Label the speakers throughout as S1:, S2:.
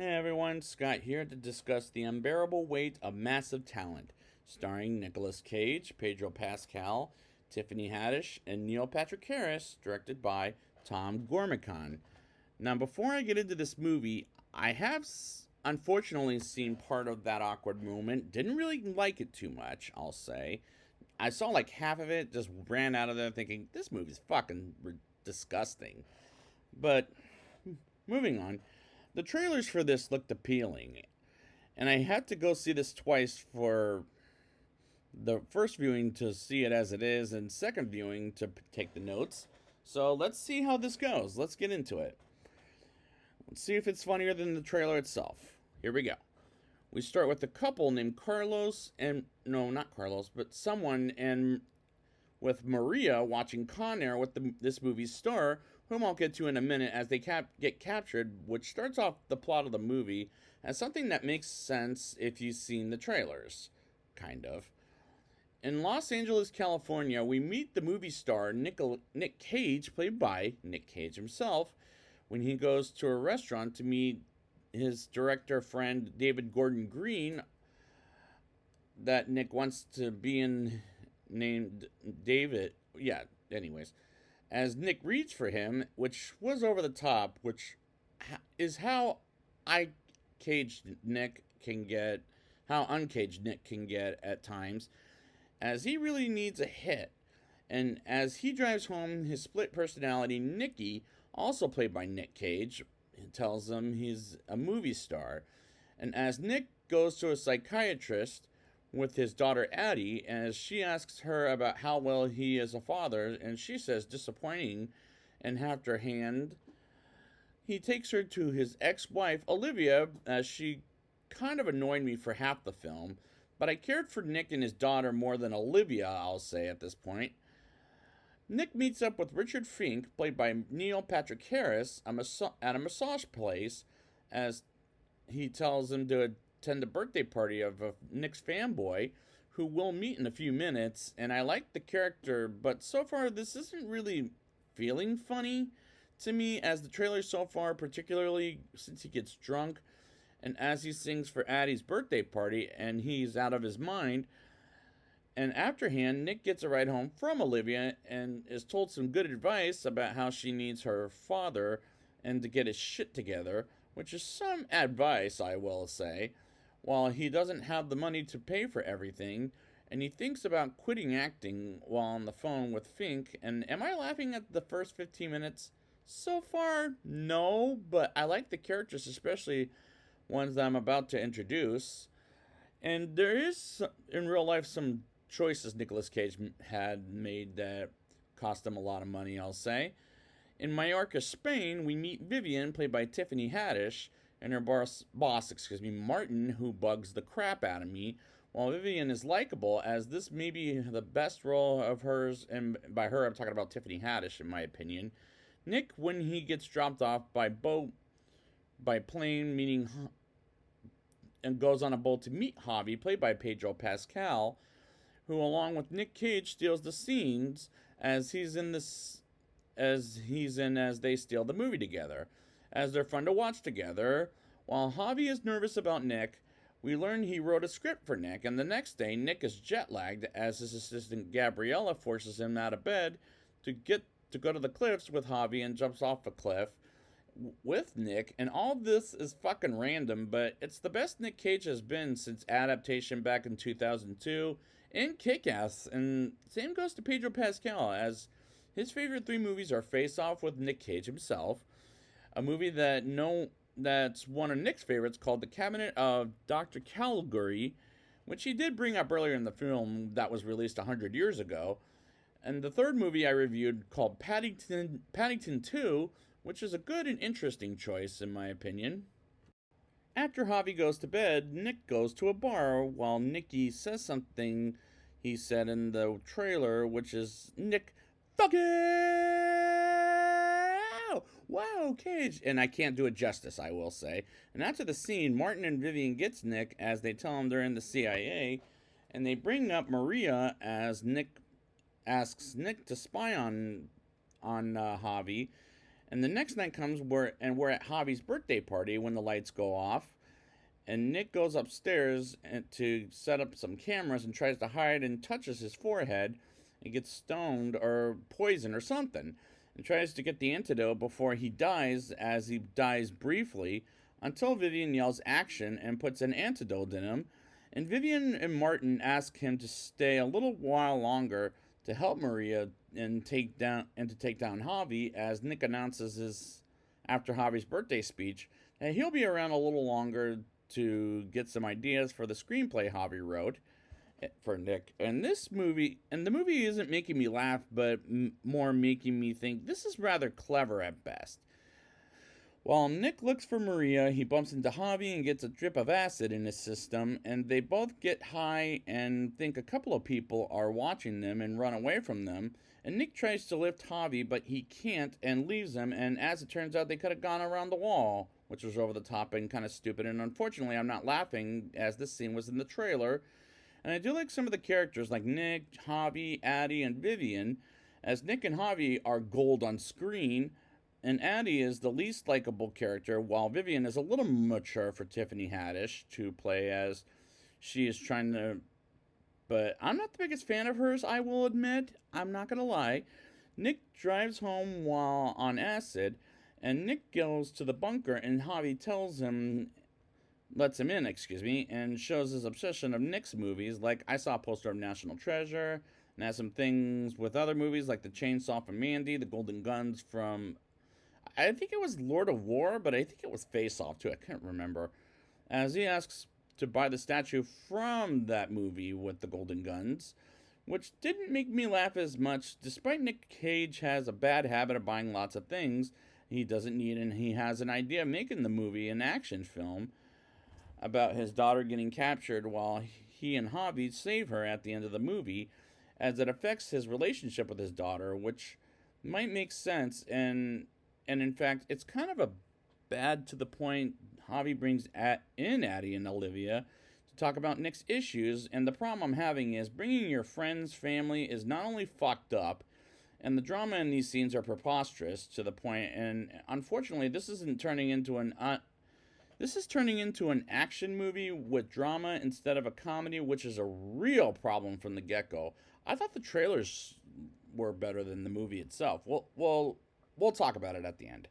S1: Hey everyone, Scott here to discuss The Unbearable Weight of Massive Talent, starring Nicolas Cage, Pedro Pascal, Tiffany Haddish, and Neil Patrick Harris, directed by Tom Gormican. Now, before I get into this movie, I have unfortunately seen part of that awkward moment. Didn't really like it too much, I'll say. I saw like half of it, just ran out of there thinking, this movie's fucking disgusting. But moving on, the trailers for this looked appealing, and I had to go see this twice for the first viewing to see it as it is, and second viewing to take the notes. So let's see how this goes. Let's get into it. Let's see if it's funnier than the trailer itself. Here we go. We start with a couple named Carlos and no, not Carlos, but someone and with Maria watching Con Air with this movie's star, whom I'll get to in a minute as they get captured, which starts off the plot of the movie as something that makes sense if you've seen the trailers. Kind of. In Los Angeles, California, we meet the movie star Nick Cage, played by Nick Cage himself, when he goes to a restaurant to meet his director friend David Gordon Green that Nick wants to be in, named David. Yeah, anyways. As Nick reads for him, which was over the top, which is how I caged Nick can get, how uncaged Nick can get at times, as he really needs a hit. And as he drives home his split personality, Nicky, also played by Nick Cage, tells him he's a movie star. And as Nick goes to a psychiatrist with his daughter Addie, as she asks her about how well he is a father, and she says disappointing, and after hand, he takes her to his ex-wife Olivia, as she kind of annoyed me for half the film, but I cared for Nick and his daughter more than Olivia, I'll say at this point. Nick meets up with Richard Fink, played by Neil Patrick Harris, at a massage place, as he tells him to attend the birthday party of Nick's fanboy, who we'll meet in a few minutes. And I like the character, but so far this isn't really feeling funny to me, as the trailer so far, particularly since he gets drunk and as he sings for Addie's birthday party and he's out of his mind. And afterhand, Nick gets a ride home from Olivia and is told some good advice about how she needs her father and to get his shit together, which is some advice, I will say, while he doesn't have the money to pay for everything, and he thinks about quitting acting while on the phone with Fink. And am I laughing at the first 15 minutes? So far, no, but I like the characters, especially ones that I'm about to introduce. And there is, in real life, some choices Nicolas Cage had made that cost him a lot of money, I'll say. In Mallorca, Spain, we meet Vivian, played by Tiffany Haddish, and her boss, Martin, who bugs the crap out of me. While Vivian is likable, as this may be the best role of hers, and by her I'm talking about Tiffany Haddish, in my opinion. Nick, when he gets dropped off by plane, meaning, and goes on a boat to meet Javi, played by Pedro Pascal, who, along with Nick Cage, steals the scenes as they steal the movie together, as they're fun to watch together. While Javi is nervous about Nick, we learn he wrote a script for Nick, and the next day Nick is jet lagged as his assistant Gabriella forces him out of bed to go to the cliffs with Javi, and jumps off a cliff with Nick. And all this is fucking random, but it's the best Nick Cage has been since Adaptation back in 2002 and Kick-Ass. And same goes to Pedro Pascal, as his favorite three movies are Face Off with Nick Cage himself, a movie that's one of Nick's favorites called The Cabinet of Dr. Caligari, which he did bring up earlier in the film that was released 100 years ago, and the third movie I reviewed called Paddington 2, which is a good and interesting choice in my opinion. After Javi goes to bed, Nick goes to a bar while Nicky says something he said in the trailer, which is, Nick, fuck it! Wow, Cage! And I can't do it justice, I will say. And after the scene, Martin and Vivian gets Nick as they tell him they're in the CIA, and they bring up Maria as Nick asks Nick to spy on Javi, And the next night comes we're at Javi's birthday party when the lights go off, and Nick goes upstairs to set up some cameras and tries to hide and touches his forehead and gets stoned or poisoned or something and tries to get the antidote before he dies, as he dies briefly until Vivian yells action and puts an antidote in him. And Vivian and Martin ask him to stay a little while longer to help Maria and to take down Javi, as Nick announces his after Javi's birthday speech that he'll be around a little longer to get some ideas for the screenplay Javi wrote for Nick. And the movie isn't making me laugh, but more making me think this is rather clever at best. While Nick looks for Maria, he bumps into Javi and gets a drip of acid in his system, and they both get high and think a couple of people are watching them and run away from them. And Nick tries to lift Javi, but he can't and leaves him, and as it turns out, they could have gone around the wall, which was over the top and kind of stupid. And unfortunately, I'm not laughing, as this scene was in the trailer. And I do like some of the characters like Nick, Javi, Addie, and Vivian, as Nick and Javi are gold on screen, and Addie is the least likable character, while Vivian is a little mature for Tiffany Haddish to play, as she is trying to. But I'm not the biggest fan of hers, I will admit. I'm not going to lie. Nick drives home while on acid, and Nick goes to the bunker, and Javi lets him in, and shows his obsession of Nick's movies. Like, I saw a poster of National Treasure, and has some things with other movies like The Chainsaw from Mandy, The Golden Guns from, I think it was Lord of War, but I think it was Face Off too. I can't remember. As he asks to buy the statue from that movie with the Golden Guns, which didn't make me laugh as much, despite Nick Cage has a bad habit of buying lots of things he doesn't need, and he has an idea of making the movie an action film about his daughter getting captured while he and Javi save her at the end of the movie, as it affects his relationship with his daughter, which might make sense, and in fact, it's kind of a bad to the point. Javi brings in Addie and Olivia to talk about Nick's issues, and the problem I'm having is bringing your friends' family is not only fucked up, and the drama in these scenes are preposterous to the point, and unfortunately, this is turning into an action movie with drama instead of a comedy, which is a real problem from the get-go. I thought the trailers were better than the movie itself. We'll talk about it at the end.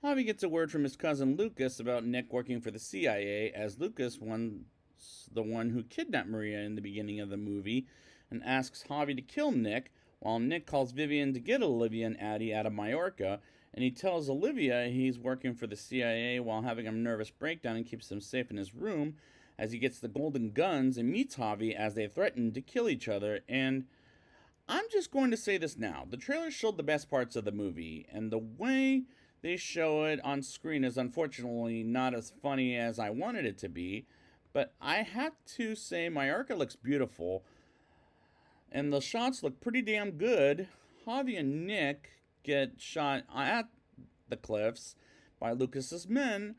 S1: Javi gets a word from his cousin Lucas about Nick working for the CIA, as Lucas was the one who kidnapped Maria in the beginning of the movie, and asks Javi to kill Nick, while Nick calls Vivian to get Olivia and Addie out of Majorca, and he tells Olivia he's working for the CIA while having a nervous breakdown and keeps them safe in his room, as he gets the Golden Guns and meets Javi as they threaten to kill each other. And I'm just going to say this now. The trailer showed the best parts of the movie, and the way they show it on screen is unfortunately not as funny as I wanted it to be, but I have to say Majorca looks beautiful, and the shots look pretty damn good. Javi and Nick get shot at the cliffs by Lucas's men,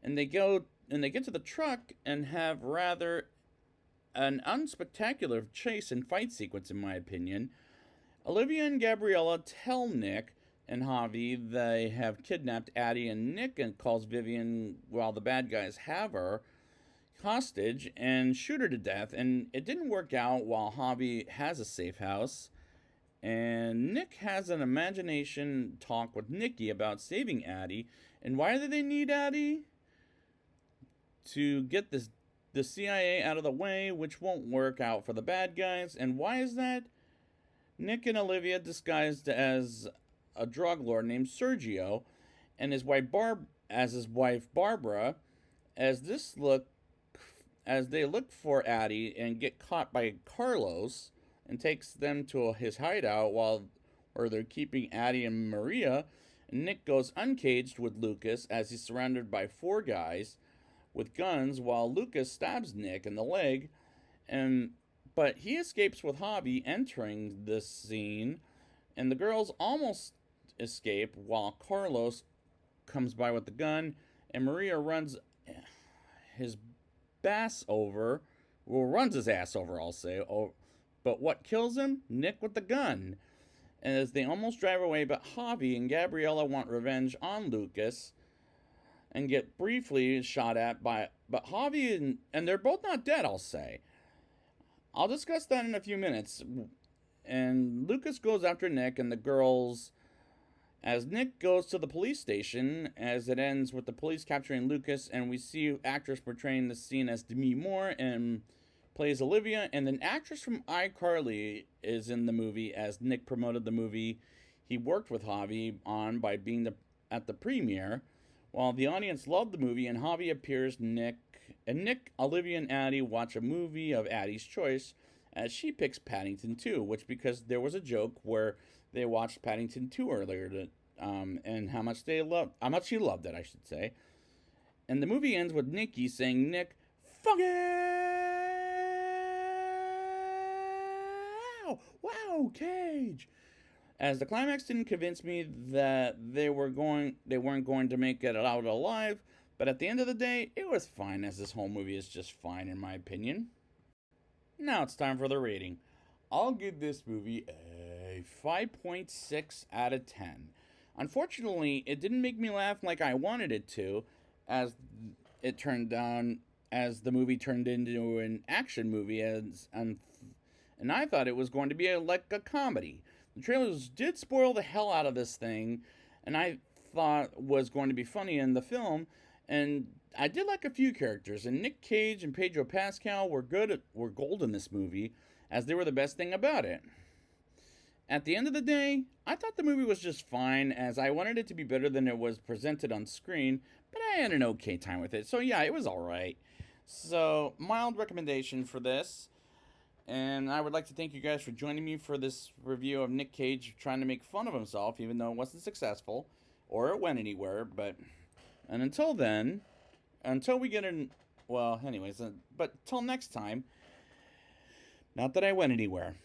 S1: and they get to the truck and have rather an unspectacular chase and fight sequence, in my opinion. Olivia and Gabriella tell Nick and Javi they have kidnapped Addie and Nick, and calls Vivian while the bad guys have her hostage and shoot her to death. And it didn't work out while Javi has a safe house. And Nick has an imagination talk with Nikki about saving Addie. And why do they need Addie? To get the CIA out of the way, which won't work out for the bad guys. And why is that? Nick and Olivia disguised as a drug lord named Sergio, and his wife Barbara, as they look for Addie and get caught by Carlos, and takes them to his hideout where they're keeping Addie and Maria. And Nick goes uncaged with Lucas as he's surrounded by 4 guys with guns, while Lucas stabs Nick in the leg, but he escapes with Javi entering this scene, and the girls almost escape while Carlos comes by with the gun, and Maria runs his ass over, I'll say. But what kills him? Nick with the gun. as they almost drive away, but Javi and Gabriella want revenge on Lucas and get briefly shot at by. But Javi and they're both not dead, I'll say. I'll discuss that in a few minutes. And Lucas goes after Nick and the girls as Nick goes to the police station, as it ends with the police capturing Lucas, and we see actress portraying the scene as Demi Moore and plays Olivia, and an actress from iCarly is in the movie as Nick promoted the movie he worked with Javi on by being at the premiere. While the audience loved the movie and Javi appears, Nick, Olivia, and Addie watch a movie of Addie's choice as she picks Paddington 2, which because there was a joke where they watched Paddington 2 earlier and how much she loved it, I should say. And the movie ends with Nikki saying, "Nick, fuck it! Wow, Cage!" As the climax didn't convince me that they weren't going to make it out alive, but at the end of the day, it was fine, as this whole movie is just fine in my opinion. Now it's time for the rating. I'll give this movie a 5.6 out of 10. Unfortunately, it didn't make me laugh like I wanted it to, as as the movie turned into an action movie, and I thought it was going to be like a comedy. The trailers did spoil the hell out of this thing, and I thought was going to be funny in the film, and I did like a few characters, and Nick Cage and Pedro Pascal were gold in this movie, as they were the best thing about it. At the end of the day, I thought the movie was just fine, as I wanted it to be better than it was presented on screen, but I had an okay time with it, so yeah, it was alright. So, mild recommendation for this, and I would like to thank you guys for joining me for this review of Nick Cage trying to make fun of himself, even though it wasn't successful, or it went anywhere, and until then, until we get but till next time, not that I went anywhere.